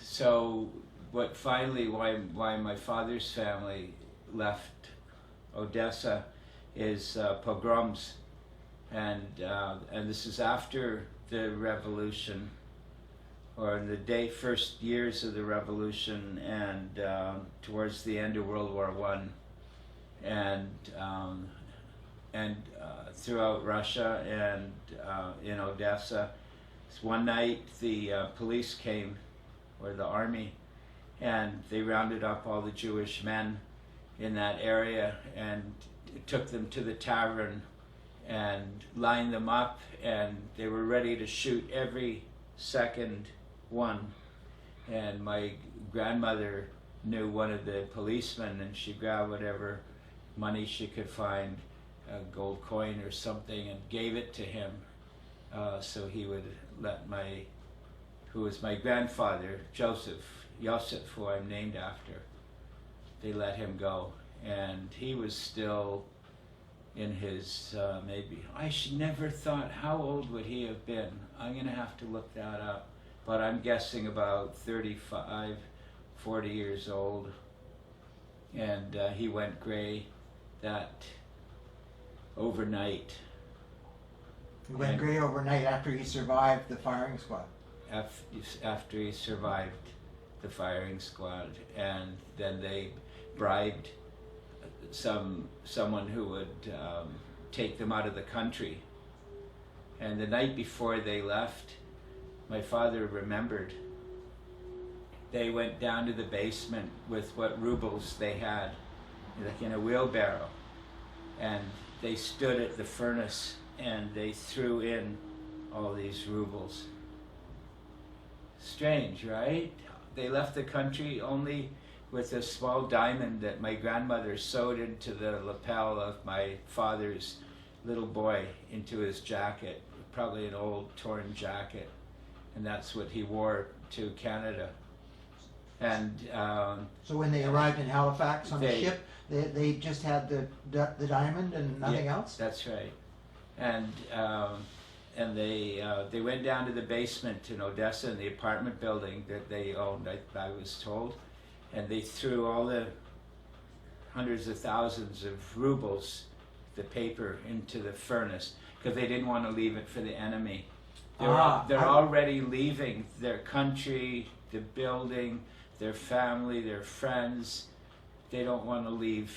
So what finally, why my father's family left Odessa is pogroms, and this is after the revolution, or in the first years of the revolution, and towards the end of World War I, and throughout Russia and in Odessa. So one night the police came, or the army, and they rounded up all the Jewish men in that area and took them to the tavern and lined them up, and they were ready to shoot every second one. And my grandmother knew one of the policemen, and she grabbed whatever money she could find, a gold coin or something, and gave it to him, so he would let who was my grandfather, Yosef, who I'm named after, they let him go. And he was still in his, maybe, I never thought, how old would he have been? I'm going to have to look that up. But I'm guessing about 35, 40 years old. And he went gray that overnight. He went gray overnight after he survived the firing squad. After he survived the firing squad, and then they bribed someone who would take them out of the country. And the night before they left, my father remembered. They went down to the basement with what rubles they had, like in a wheelbarrow, and they stood at the furnace and they threw in all these rubles. Strange, right? They left the country only with a small diamond that my grandmother sewed into the lapel of my father's little boy, into his jacket, probably an old torn jacket, and that's what he wore to Canada. And so when they arrived in Halifax on the ship, they just had the diamond and nothing else? That's right. And they went down to the basement in Odessa, in the apartment building that they owned, I was told, and they threw all the hundreds of thousands of rubles, the paper, into the furnace, because they didn't want to leave it for the enemy. They're already leaving their country, the building, their family, their friends. They don't want to leave